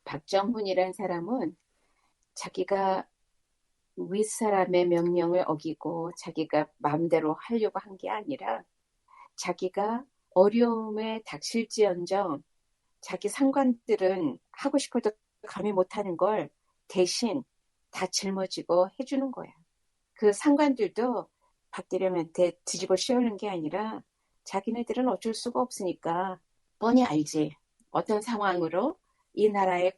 박정훈이란 사람은 자기가 윗사람의 명령을 어기고 자기가 마음대로 하려고 한 게 아니라 자기가 어려움에 닥칠지언정 자기 상관들은 하고 싶어도 감히 못하는 걸 대신 다 짊어지고 해주는 거야. 그 상관들도 박대령한테 뒤집어 씌우는 게 아니라 자기네들은 어쩔 수가 없으니까 뻔히 알지. 어떤 상황으로 이 나라의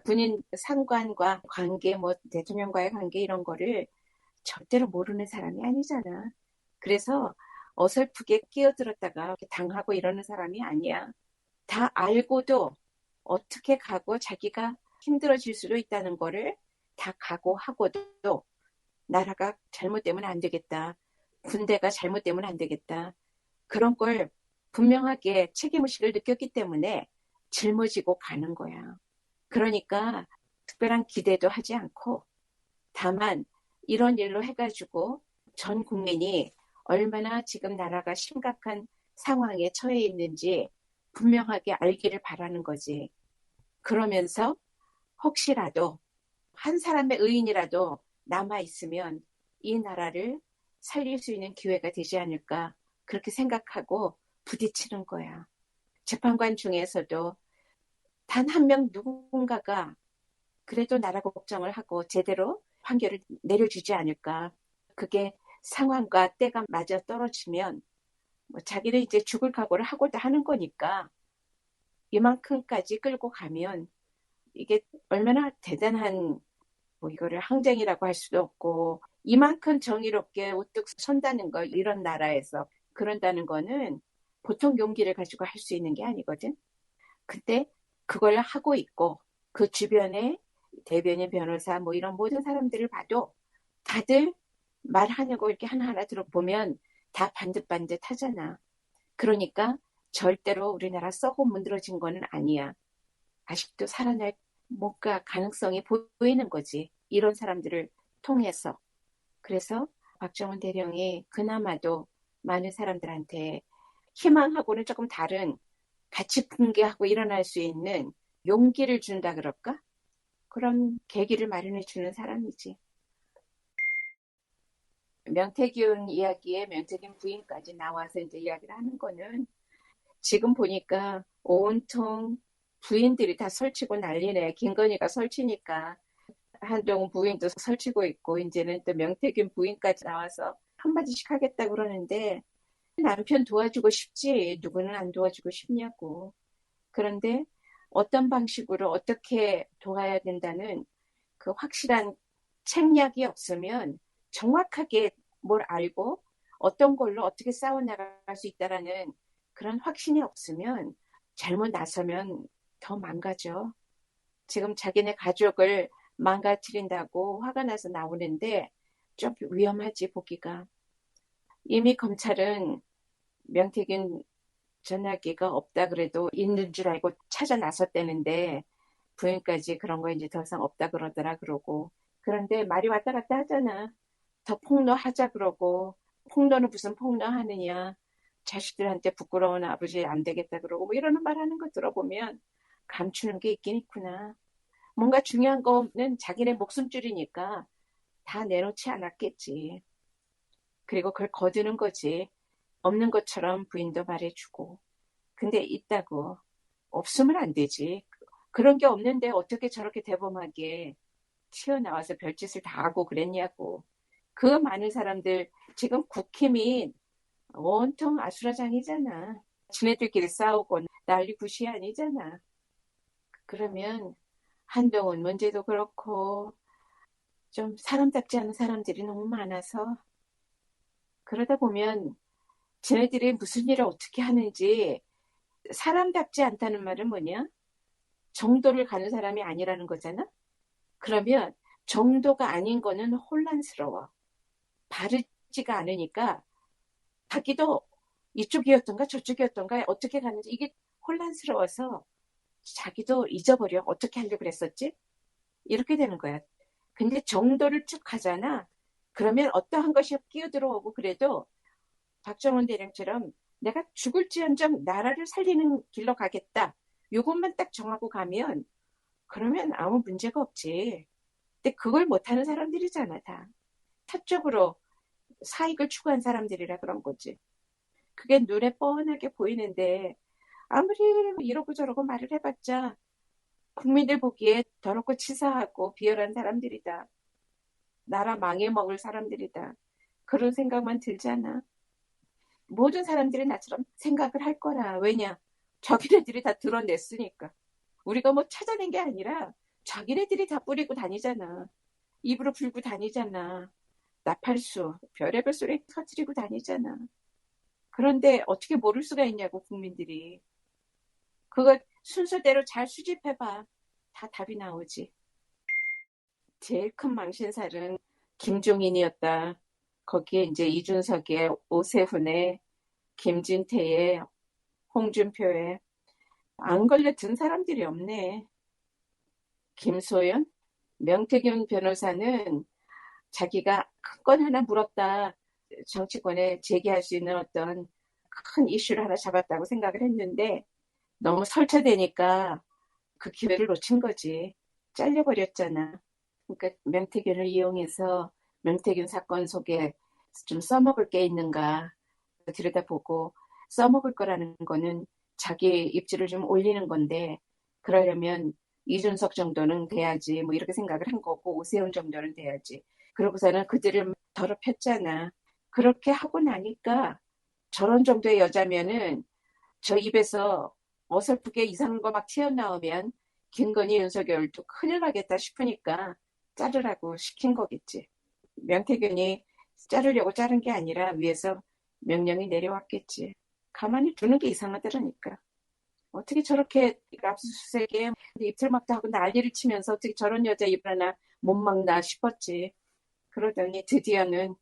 군인 상관과 관계, 뭐 대통령과의 관계 이런 거를 절대로 모르는 사람이 아니잖아. 그래서 어설프게 끼어들었다가 당하고 이러는 사람이 아니야. 다 알고도 어떻게 가고 자기가 힘들어질 수도 있다는 거를 다 각오하고도 나라가 잘못되면 안 되겠다. 군대가 잘못되면 안 되겠다. 그런 걸 분명하게 책임의식을 느꼈기 때문에 짊어지고 가는 거야. 그러니까 특별한 기대도 하지 않고 다만 이런 일로 해가지고 전 국민이 얼마나 지금 나라가 심각한 상황에 처해 있는지 분명하게 알기를 바라는 거지. 그러면서 혹시라도 한 사람의 의인이라도 남아있으면 이 나라를 살릴 수 있는 기회가 되지 않을까 그렇게 생각하고 부딪히는 거야. 재판관 중에서도 단 한 명 누군가가 그래도 나라 걱정을 하고 제대로 판결을 내려주지 않을까. 그게 상황과 때가 맞아 떨어지면 뭐 자기는 이제 죽을 각오를 하고도 하는 거니까 이만큼까지 끌고 가면 이게 얼마나 대단한 뭐 이거를 항쟁이라고 할 수도 없고 이만큼 정의롭게 우뚝 선다는 걸 이런 나라에서 그런다는 거는 보통 용기를 가지고 할 수 있는 게 아니거든. 근데 그걸 하고 있고 그 주변에 대변인 변호사 뭐 이런 모든 사람들을 봐도 다들 말하는 거 이렇게 하나하나 들어보면 다 반듯반듯 하잖아. 그러니까 절대로 우리나라 썩어 문드러진 거는 아니야. 아직도 살아날 뭔가 가능성이 보이는 거지. 이런 사람들을 통해서. 그래서 박정훈 대령이 그나마도 많은 사람들한테 희망하고는 조금 다른 같이 붕괴하고 일어날 수 있는 용기를 준다 그럴까? 그런 계기를 마련해 주는 사람이지. 명태균 이야기에 명태균 부인까지 나와서 이제 이야기를 하는 거는 지금 보니까 온통 부인들이 다 설치고 난리네. 김건희가 설치니까 한동훈 부인도 설치고 있고 이제는 또 명태균 부인까지 나와서 한마디씩 하겠다 그러는데 남편 도와주고 싶지 누구는 안 도와주고 싶냐고. 그런데 어떤 방식으로 어떻게 도와야 된다는 그 확실한 책략이 없으면 정확하게 뭘 알고 어떤 걸로 어떻게 싸워나갈 수 있다라는 그런 확신이 없으면 잘못 나서면 더 망가져. 지금 자기네 가족을 망가뜨린다고 화가 나서 나오는데 좀 위험하지 보기가. 이미 검찰은 명태균 전화기가 없다 그래도 있는 줄 알고 찾아 나섰다는데 부인까지 그런 거 이제 더 이상 없다 그러더라 그러고. 그런데 말이 왔다 갔다 하잖아. 더 폭로하자 그러고 폭로는 무슨 폭로하느냐. 자식들한테 부끄러운 아버지 안 되겠다 그러고 뭐 이러는 말 하는 거 들어보면 감추는 게 있긴 있구나. 뭔가 중요한 거는 자기네 목숨줄이니까 다 내놓지 않았겠지. 그리고 그걸 거두는 거지. 없는 것처럼 부인도 말해주고. 근데 있다고. 없으면 안 되지. 그런 게 없는데 어떻게 저렇게 대범하게 튀어나와서 별짓을 다 하고 그랬냐고. 그 많은 사람들 지금 국힘이 온통 아수라장이잖아. 지네들끼리 싸우고 난리 굿이 아니잖아. 그러면 한동훈 문제도 그렇고 좀 사람답지 않은 사람들이 너무 많아서 그러다 보면 쟤네들이 무슨 일을 어떻게 하는지 사람답지 않다는 말은 뭐냐? 정도를 가는 사람이 아니라는 거잖아? 그러면 정도가 아닌 거는 혼란스러워. 바르지가 않으니까 자기도 이쪽이었던가 저쪽이었던가 어떻게 가는지 이게 혼란스러워서 자기도 잊어버려. 어떻게 하려고 그랬었지? 이렇게 되는 거야. 근데 정도를 쭉 가잖아. 그러면 어떠한 것이 끼어들어오고 그래도 박정원 대령처럼 내가 죽을지언정 나라를 살리는 길로 가겠다. 요것만 딱 정하고 가면 그러면 아무 문제가 없지. 근데 그걸 못하는 사람들이잖아, 다. 사적으로 사익을 추구한 사람들이라 그런 거지. 그게 눈에 뻔하게 보이는데 아무리 이러고 저러고 말을 해봤자 국민들 보기에 더럽고 치사하고 비열한 사람들이다. 나라 망해먹을 사람들이다. 그런 생각만 들잖아. 모든 사람들이 나처럼 생각을 할 거라. 왜냐? 자기네들이 다 드러냈으니까. 우리가 뭐 찾아낸 게 아니라 자기네들이 다 뿌리고 다니잖아. 입으로 불고 다니잖아. 나팔수, 별의별 소리 터뜨리고 다니잖아. 그런데 어떻게 모를 수가 있냐고, 국민들이. 그거 순서대로 잘 수집해봐. 다 답이 나오지. 제일 큰 망신살은 김종인이었다. 거기에 이제 이준석의 오세훈의 김진태의 홍준표의 안 걸려든 사람들이 없네. 김소연, 명태균 변호사는 자기가 큰 건 하나 물었다. 정치권에 제기할 수 있는 어떤 큰 이슈를 하나 잡았다고 생각을 했는데 너무 설쳐대니까 그 기회를 놓친 거지. 잘려버렸잖아. 그러니까 명태균을 이용해서 명태균 사건 속에 좀 써먹을 게 있는가 들여다보고 써먹을 거라는 거는 자기 입지를 좀 올리는 건데 그러려면 이준석 정도는 돼야지 뭐 이렇게 생각을 한 거고 오세훈 정도는 돼야지. 그러고서는 그들을 더럽혔잖아. 그렇게 하고 나니까 저런 정도의 여자면은 저 입에서 어설프게 이상한 거 막 튀어나오면 김건희 윤석열도 큰일 나겠다 싶으니까 자르라고 시킨 거겠지. 명태균이 자르려고 자른 게 아니라 위에서 명령이 내려왔겠지. 가만히 두는 게 이상하더라니까. 어떻게 저렇게 압수수색에 입틀막도 하고 난리를 치면서 어떻게 저런 여자 입을 하나 못 막나 싶었지. 그러더니 드디어는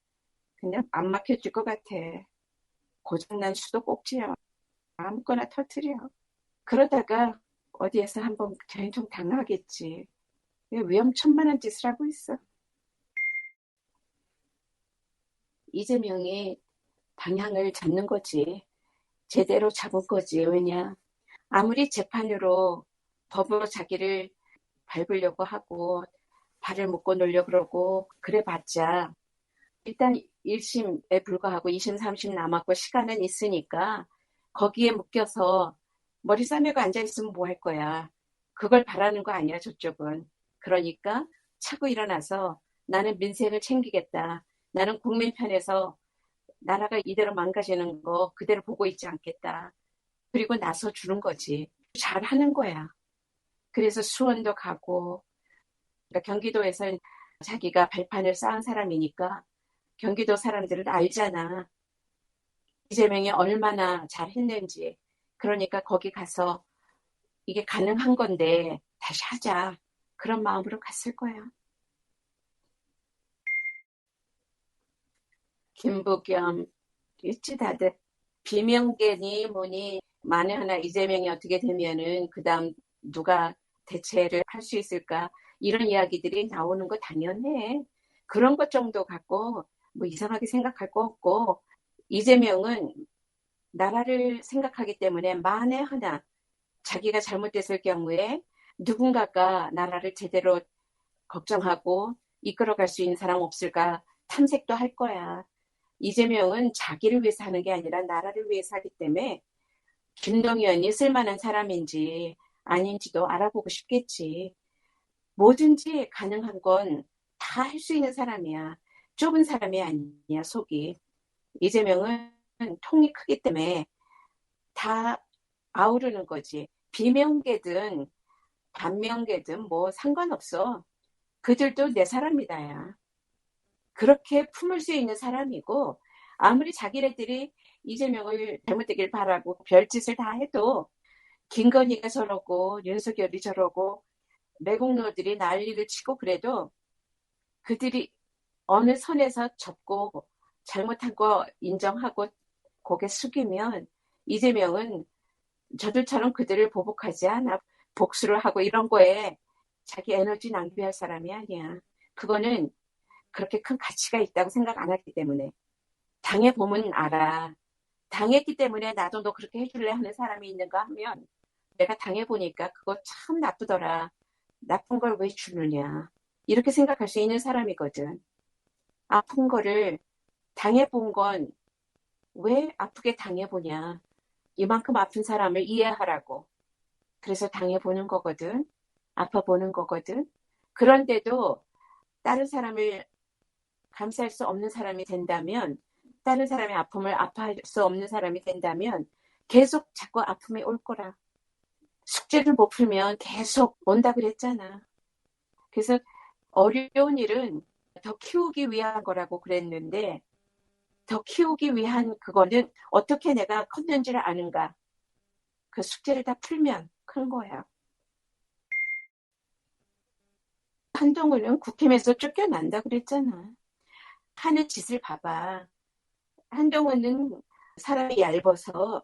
그냥 안 막혀줄 것 같아. 고장난 수도꼭지야. 아무거나 터트려. 그러다가 어디에서 한번 된통 당하겠지. 위험천만한 짓을 하고 있어. 이재명이 방향을 잡는 거지. 제대로 잡은 거지. 왜냐? 아무리 재판으로 법으로 자기를 밟으려고 하고 발을 묶어 놓으려고 그러고 그래봤자 일단 1심에 불과하고 2심, 3심 남았고 시간은 있으니까 거기에 묶여서 머리 싸매고 앉아있으면 뭐 할 거야. 그걸 바라는 거 아니야, 저쪽은. 그러니까 차고 일어나서 나는 민생을 챙기겠다. 나는 국민 편에서 나라가 이대로 망가지는 거 그대로 보고 있지 않겠다. 그리고 나서 주는 거지. 잘하는 거야. 그래서 수원도 가고 그러니까 경기도에서 자기가 발판을 쌓은 사람이니까 경기도 사람들은 알잖아. 이재명이 얼마나 잘했는지. 그러니까 거기 가서 이게 가능한 건데 다시 하자. 그런 마음으로 갔을 거야. 김부겸 있지 다들. 비명계니 뭐니 만에 하나 이재명이 어떻게 되면은 그다음 누가 대체를 할 수 있을까 이런 이야기들이 나오는 거 당연해. 그런 것 정도 갖고 뭐 이상하게 생각할 거 없고 이재명은 나라를 생각하기 때문에 만에 하나 자기가 잘못됐을 경우에 누군가가 나라를 제대로 걱정하고 이끌어갈 수 있는 사람 없을까 탐색도 할 거야. 이재명은 자기를 위해서 하는 게 아니라 나라를 위해서 하기 때문에 김동연이 쓸만한 사람인지 아닌지도 알아보고 싶겠지. 뭐든지 가능한 건 다 할 수 있는 사람이야. 좁은 사람이 아니야, 속이. 이재명은 통이 크기 때문에 다 아우르는 거지. 비명계든 반명계든 뭐 상관없어. 그들도 내 사람이다, 야. 그렇게 품을 수 있는 사람이고 아무리 자기네들이 이재명을 잘못되길 바라고 별짓을 다 해도 김건희가 저러고 윤석열이 저러고 매국노들이 난리를 치고 그래도 그들이 어느 선에서 접고 잘못한 거 인정하고 고개 숙이면 이재명은 저들처럼 그들을 보복하지 않아. 복수를 하고 이런 거에 자기 에너지 낭비할 사람이 아니야. 그거는 그렇게 큰 가치가 있다고 생각 안 하기 때문에. 당해보면 알아. 당했기 때문에 나도 너 그렇게 해줄래 하는 사람이 있는가 하면 내가 당해보니까 그거 참 나쁘더라. 나쁜 걸 왜 주느냐. 이렇게 생각할 수 있는 사람이거든. 아픈 거를 당해본 건 왜 아프게 당해보냐. 이만큼 아픈 사람을 이해하라고. 그래서 당해보는 거거든. 아파보는 거거든. 그런데도 다른 사람을 감수할 수 없는 사람이 된다면, 다른 사람의 아픔을 아파할 수 없는 사람이 된다면 계속 자꾸 아픔이 올 거라. 숙제를 못 풀면 계속 온다 그랬잖아. 그래서 어려운 일은 더 키우기 위한 거라고 그랬는데, 더 키우기 위한 그거는 어떻게 내가 컸는지를 아는가. 그 숙제를 다 풀면 큰 거야. 한동훈은 국힘에서 쫓겨난다 그랬잖아. 하는 짓을 봐봐. 한동훈은 사람이 얇아서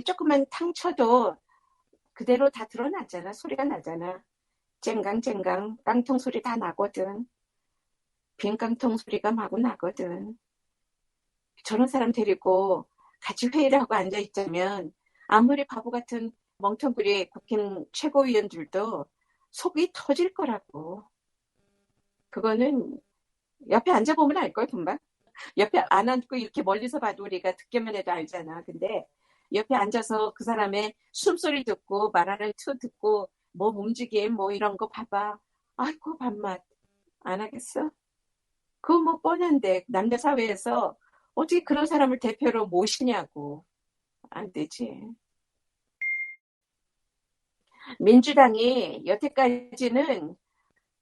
조금만 탕 쳐도 그대로 다 드러나잖아. 소리가 나잖아. 쨍강쨍강 깡통 소리 다 나거든. 빈 깡통 소리가 마구 나거든. 저런 사람 데리고 같이 회의를 하고 앉아있자면 아무리 바보 같은 멍텅구리 국힘 최고위원들도 속이 터질 거라고. 그거는 옆에 앉아보면 알걸, 금방. 옆에 안 앉고 이렇게 멀리서 봐도 우리가 듣기만 해도 알잖아. 근데 옆에 앉아서 그 사람의 숨소리 듣고 말하는 투 듣고 몸 움직임 뭐 이런 거 봐봐. 아이고 밥맛 안 하겠어? 그거 뭐 뻔한데 남녀 사회에서 어떻게 그런 사람을 대표로 모시냐고. 안 되지. 민주당이 여태까지는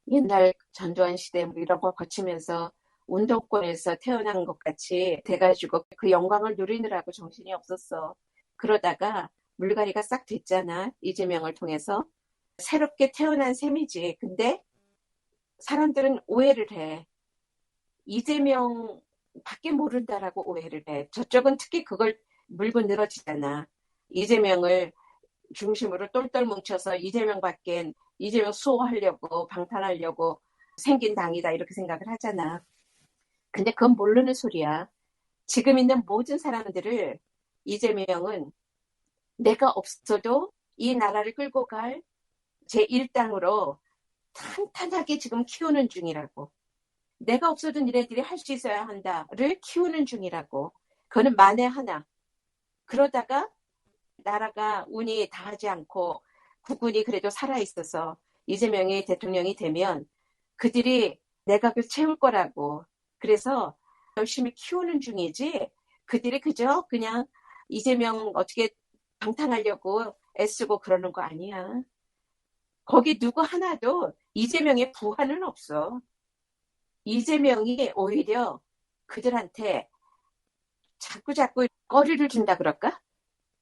옛날 전두환 시대 뭐 이런 거 거치면서 운동권에서 태어난 것 같이 돼가지고 그 영광을 누리느라고 정신이 없었어. 그러다가 물갈이가 싹 됐잖아. 이재명을 통해서. 새롭게 태어난 셈이지. 근데 사람들은 오해를 해. 이재명 밖에 모른다라고 오해를 해. 저쪽은 특히 그걸 물고 늘어지잖아. 이재명을 중심으로 똘똘 뭉쳐서 이재명 수호하려고 방탄하려고 생긴 당이다 이렇게 생각을 하잖아. 근데 그건 모르는 소리야. 지금 있는 모든 사람들을 이재명은 내가 없어도 이 나라를 끌고 갈 제1당으로 탄탄하게 지금 키우는 중이라고. 내가 없어도 니네들이 할 수 있어야 한다를 키우는 중이라고. 그거는 만에 하나. 그러다가 나라가 운이 다하지 않고 국군이 그래도 살아있어서 이재명이 대통령이 되면 그들이 내각을 채울 거라고. 그래서 열심히 키우는 중이지 그들이 그저 그냥 이재명 어떻게 방탄하려고 애쓰고 그러는 거 아니야. 거기 누구 하나도 이재명의 부하는 없어. 이재명이 오히려 그들한테 자꾸자꾸 거리를 준다 그럴까?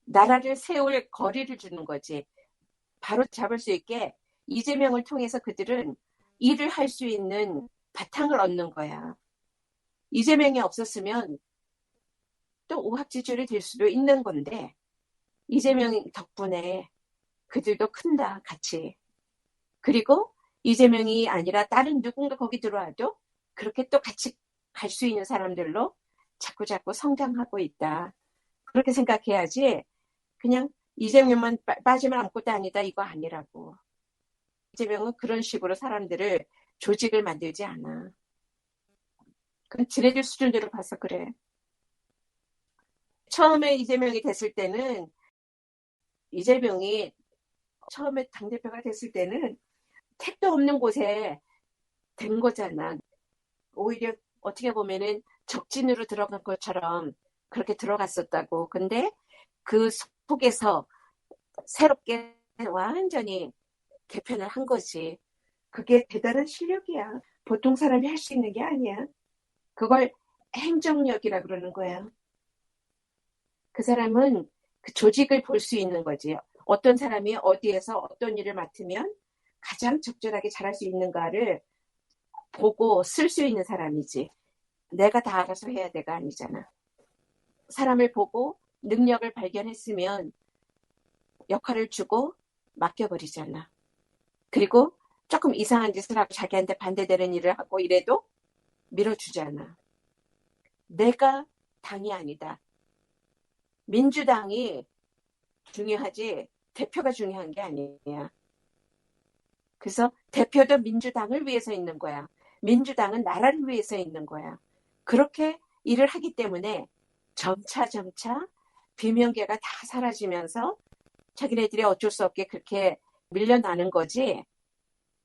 나라를 세울 거리를 주는 거지. 바로 잡을 수 있게 이재명을 통해서 그들은 일을 할 수 있는 바탕을 얻는 거야. 이재명이 없었으면 또 오합지졸이 될 수도 있는 건데 이재명 덕분에 그들도 큰다, 같이. 그리고 이재명이 아니라 다른 누군가 거기 들어와도 그렇게 또 같이 갈 수 있는 사람들로 자꾸자꾸 성장하고 있다. 그렇게 생각해야지 그냥 이재명만 빠지면 아무것도 아니다 이거 아니라고. 이재명은 그런 식으로 사람들을 조직을 만들지 않아. 그건 지네들 수준대로 봐서 그래. 처음에 이재명이 됐을 때는 이재명이 처음에 당대표가 됐을 때는 택도 없는 곳에 된 거잖아. 오히려 어떻게 보면은 적진으로 들어간 것처럼 그렇게 들어갔었다고. 근데 그 속에서 새롭게 완전히 개편을 한 거지. 그게 대단한 실력이야. 보통 사람이 할 수 있는 게 아니야. 그걸 행정력이라 그러는 거야. 그 사람은 그 조직을 볼 수 있는 거지. 어떤 사람이 어디에서 어떤 일을 맡으면 가장 적절하게 잘할 수 있는가를 보고 쓸 수 있는 사람이지. 내가 다 알아서 해야 돼가 아니잖아. 사람을 보고 능력을 발견했으면 역할을 주고 맡겨버리잖아. 그리고 조금 이상한 짓을 하고 자기한테 반대되는 일을 하고 이래도 밀어주잖아. 내가 당이 아니다. 민주당이 중요하지 대표가 중요한 게 아니야. 그래서 대표도 민주당을 위해서 있는 거야. 민주당은 나라를 위해서 있는 거야. 그렇게 일을 하기 때문에 점차 비명계가 다 사라지면서 자기네들이 어쩔 수 없게 그렇게 밀려나는 거지.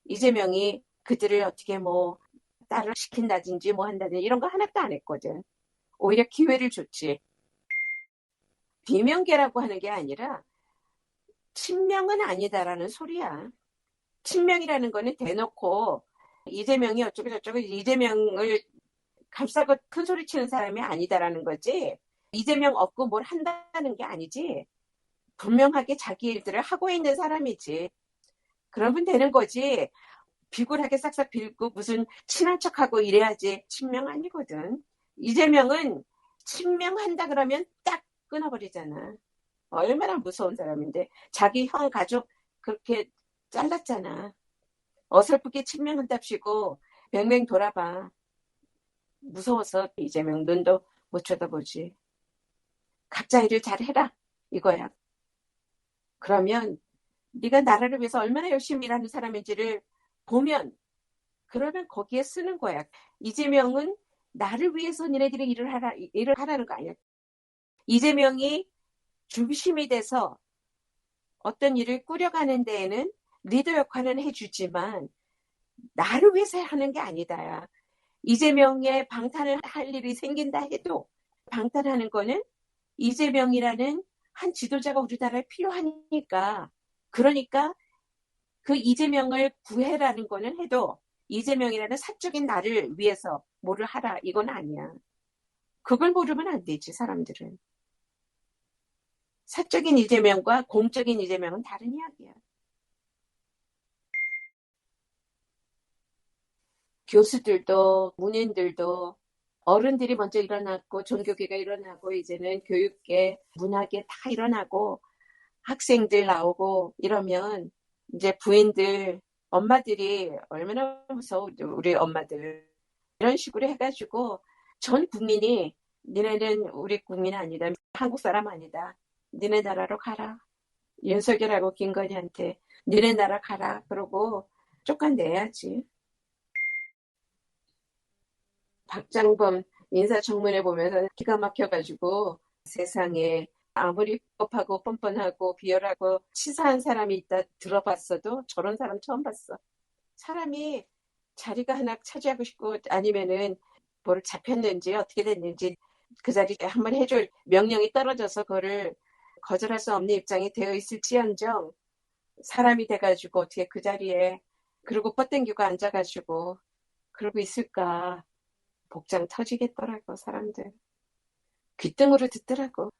이재명이 그들을 어떻게 뭐 따로 시킨다든지 뭐 한다든지 이런 거 하나도 안 했거든. 오히려 기회를 줬지. 비명계라고 하는 게 아니라 친명은 아니다라는 소리야. 친명이라는 거는 대놓고 이재명이 어쩌고 저쩌고 이재명을 감싸고 큰 소리 치는 사람이 아니다라는 거지. 이재명 없고 뭘 한다는 게 아니지. 분명하게 자기 일들을 하고 있는 사람이지. 그러면 되는 거지. 비굴하게 싹싹 빌고 무슨 친한 척하고 이래야지. 친명 아니거든. 이재명은 친명한다 그러면 딱 끊어버리잖아. 얼마나 무서운 사람인데. 자기 형 가족 그렇게 잘랐잖아. 어설프게 친명한답시고 뱅뱅 돌아봐. 무서워서 이재명 눈도 못 쳐다보지. 각자 일을 잘해라 이거야. 그러면 네가 나라를 위해서 얼마나 열심히 일하는 사람인지를 보면 그러면 거기에 쓰는 거야. 이재명은 나를 위해서 니네들이 일을 하라는 거 아니야. 이재명이 중심이 돼서 어떤 일을 꾸려가는 데에는 리더 역할은 해주지만 나를 위해서 하는 게 아니다. 이재명의 방탄을 할 일이 생긴다 해도 방탄하는 거는 이재명이라는 한 지도자가 우리나라에 필요하니까. 그러니까 그 이재명을 구해라는 거는 해도 이재명이라는 사적인 나를 위해서 뭐를 하라 이건 아니야. 그걸 모르면 안 되지 사람들은. 사적인 이재명과 공적인 이재명은 다른 이야기야. 교수들도 문인들도 어른들이 먼저 일어났고 종교계가 일어나고 이제는 교육계, 문화계 다 일어나고 학생들 나오고 이러면 이제 부인들, 엄마들이 얼마나 무서워 우리 엄마들 이런 식으로 해가지고 전 국민이 니네는 우리 국민 아니다. 한국 사람 아니다. 니네 나라로 가라. 윤석열하고 김건희한테 니네 나라 가라. 그러고 쫓아내야지. 박장범 인사청문회 보면서 기가 막혀가지고 세상에 아무리 법하고 뻔뻔하고 비열하고 치사한 사람이 있다 들어봤어도 저런 사람 처음 봤어. 사람이 자리가 하나 차지하고 싶고 아니면은 뭘 잡혔는지 어떻게 됐는지 그 자리에 한번 해줄 명령이 떨어져서 그거를 거절할 수 없는 입장이 되어 있을지언정 사람이 돼가지고 어떻게 그 자리에 그리고 뻗땡기고 앉아가지고 그러고 있을까. 복장 터지겠더라고 사람들. 귓등으로 듣더라고.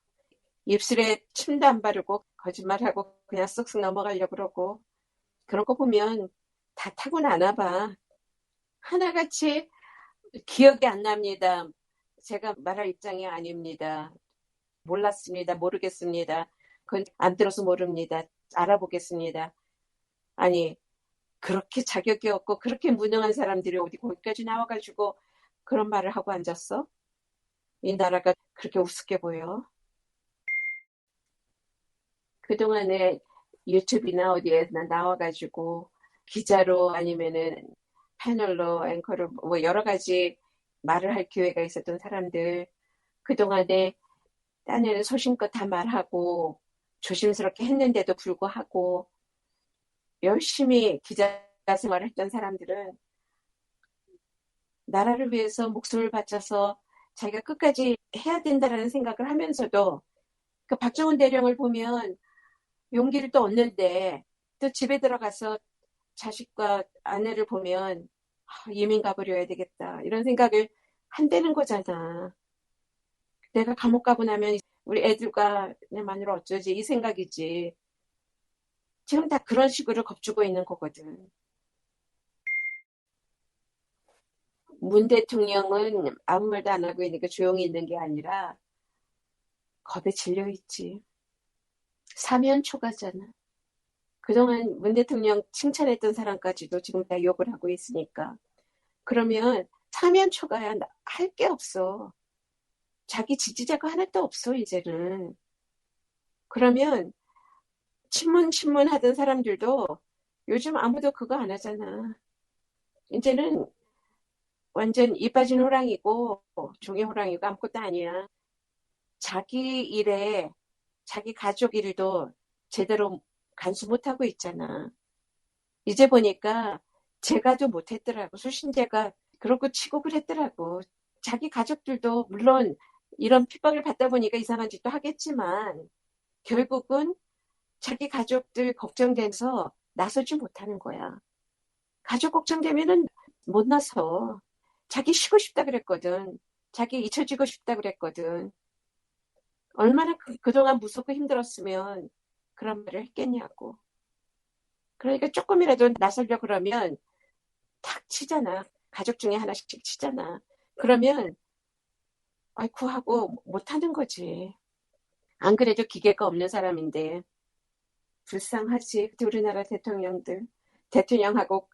입술에 침도 안 바르고 거짓말하고 그냥 쓱쓱 넘어가려고 그러고 그런 거 보면 다 타고나나 봐. 하나같이 기억이 안 납니다. 제가 말할 입장이 아닙니다. 몰랐습니다. 모르겠습니다. 그건 안 들어서 모릅니다. 알아보겠습니다. 아니 그렇게 자격이 없고 그렇게 무능한 사람들이 어디 거기까지 나와가지고 그런 말을 하고 앉았어? 이 나라가 그렇게 우습게 보여? 그동안에 유튜브나 어디에 나와가지고 기자로 아니면은 패널로 앵커로 뭐 여러 가지 말을 할 기회가 있었던 사람들 그동안에 딴에는 소신껏 다 말하고 조심스럽게 했는데도 불구하고 열심히 기자 생활을 했던 사람들은 나라를 위해서 목숨을 바쳐서 자기가 끝까지 해야 된다라는 생각을 하면서도 그 박정훈 대령을 보면 용기를 또 얻는데 또 집에 들어가서 자식과 아내를 보면 이민 가버려야 되겠다 이런 생각을 한다는 거잖아. 내가 감옥 가고 나면 우리 애들과 내 마누라 어쩌지 이 생각이지. 지금 다 그런 식으로 겁주고 있는 거거든. 문 대통령은 아무 말도 안 하고 있으니까 조용히 있는 게 아니라 겁에 질려 있지. 사면 초과잖아. 그동안 문 대통령 칭찬했던 사람까지도 지금 다 욕을 하고 있으니까. 그러면 사면 초과야 할 게 없어. 자기 지지자가 하나도 없어 이제는. 그러면 친문 하던 사람들도 요즘 아무도 그거 안 하잖아. 이제는 완전 이 빠진 호랑이고 종이 호랑이고 아무것도 아니야. 자기 일에 자기 가족 일도 제대로 간수 못하고 있잖아. 이제 보니까 제가도 못했더라고. 수신제가 그러고 치고 그랬더라고. 자기 가족들도 물론 이런 핍박을 받다 보니까 이상한 짓도 하겠지만 결국은 자기 가족들 걱정돼서 나서지 못하는 거야. 가족 걱정되면은 못 나서. 자기 쉬고 싶다 그랬거든. 자기 잊혀지고 싶다 그랬거든. 얼마나 그동안 무섭고 힘들었으면 그런 말을 했겠냐고. 그러니까 조금이라도 나서려고 그러면 탁 치잖아. 가족 중에 하나씩 치잖아. 그러면 아이쿠 하고 못하는 거지. 안 그래도 기계가 없는 사람인데 불쌍하지. 우리나라 대통령들. 대통령하고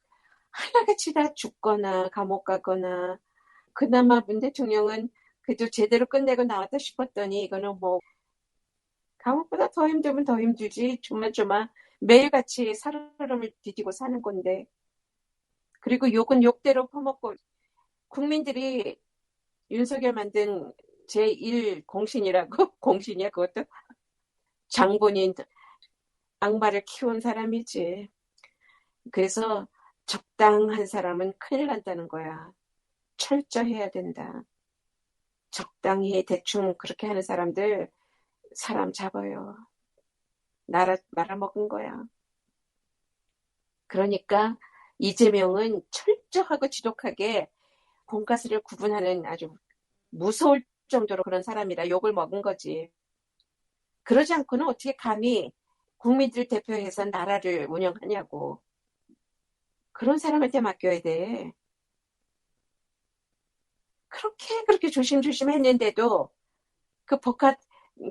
하나같이 다 죽거나 감옥 가거나 그나마 문 대통령은 그래도 제대로 끝내고 나왔다 싶었더니 이거는 뭐 감옥보다 더 힘들면 더 힘들지. 조마조마 매일같이 살얼음을 디디고 사는 건데. 그리고 욕은 욕대로 퍼먹고 국민들이 윤석열 만든 제1 공신이라고? 공신이야 그것도? 장본인 악마를 키운 사람이지. 그래서 적당한 사람은 큰일 난다는 거야. 철저해야 된다. 적당히 대충 그렇게 하는 사람들 사람 잡아요. 말아먹은 거야. 그러니까 이재명은 철저하고 지독하게 공과스를 구분하는 아주 무서울 정도로 그런 사람이라 욕을 먹은 거지. 그러지 않고는 어떻게 감히 국민들 대표해서 나라를 운영하냐고. 그런 사람한테 맡겨야 돼. 그렇게 조심조심 했는데도 그 법학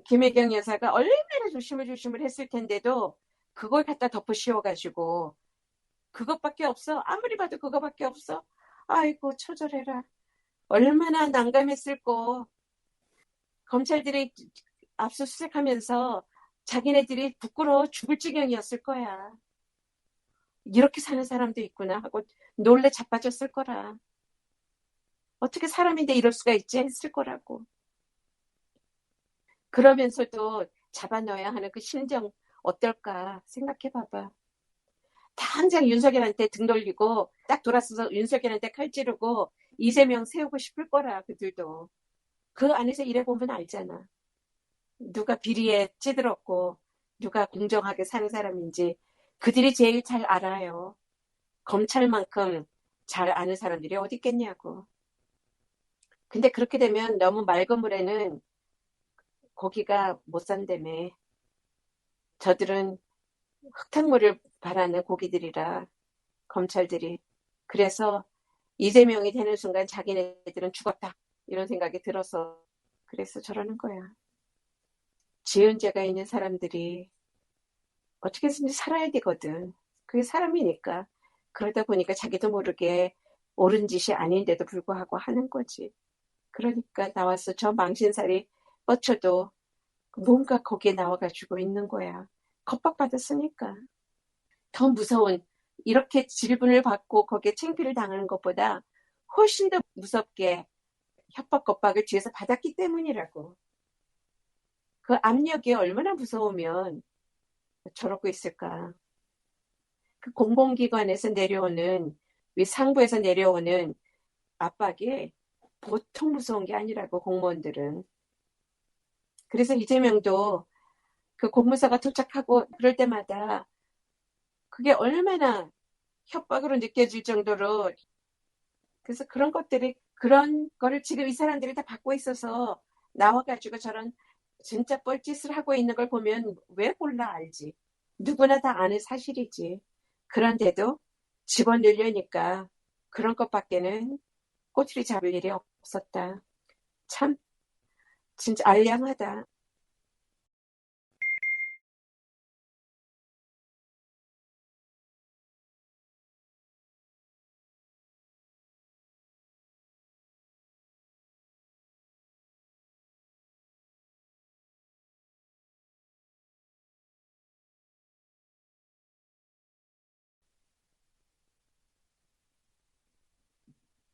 김혜경 여사가 얼마나 조심을 했을 텐데도 그걸 갖다 덮어 씌워가지고 그것밖에 없어. 아무리 봐도 그거밖에 없어. 아이고 처절해라. 얼마나 난감했을 거. 검찰들이 압수수색하면서 자기네들이 부끄러워 죽을 지경이었을 거야. 이렇게 사는 사람도 있구나 하고 놀래 자빠졌을 거라. 어떻게 사람인데 이럴 수가 있지 했을 거라고. 그러면서도 잡아넣어야 하는 그 심정 어떨까 생각해 봐봐. 당장 윤석열한테 등 돌리고 딱 돌아서서 윤석열한테 칼 찌르고 이재명 세우고 싶을 거라 그들도. 그 안에서 일해보면 알잖아. 누가 비리에 찌들었고 누가 공정하게 사는 사람인지 그들이 제일 잘 알아요. 검찰만큼 잘 아는 사람들이 어디 있겠냐고. 근데 그렇게 되면 너무 맑은 물에는 고기가 못 산다며. 저들은 흙탕물을 바라는 고기들이라 검찰들이. 그래서 이재명이 되는 순간 자기네들은 죽었다. 이런 생각이 들어서 그래서 저러는 거야. 지은 죄가 있는 사람들이 어떻게든지 살아야 되거든. 그게 사람이니까. 그러다 보니까 자기도 모르게 옳은 짓이 아닌데도 불구하고 하는 거지. 그러니까 나와서 저 망신살이 뻗쳐도 뭔가 거기에 나와가지고 있는 거야. 겁박받았으니까. 더 무서운 이렇게 질문을 받고 거기에 창피를 당하는 것보다 훨씬 더 무섭게 협박 겁박을 뒤에서 받았기 때문이라고. 그 압력이 얼마나 무서우면 저러고 있을까. 그 공공기관에서 내려오는 상부에서 내려오는 압박이 보통 무서운 게 아니라고 공무원들은. 그래서 이재명도 그 공문서가 도착하고 그럴 때마다 그게 얼마나 협박으로 느껴질 정도로 그래서 그런 거를 지금 이 사람들이 다 받고 있어서 나와가지고 저런 진짜 뻘짓을 하고 있는 걸 보면 왜 몰라 알지. 누구나 다 아는 사실이지. 그런데도 직원 늘려니까 그런 것밖에는 꼬투리 잡을 일이 없었다. 참 진짜 알량하다.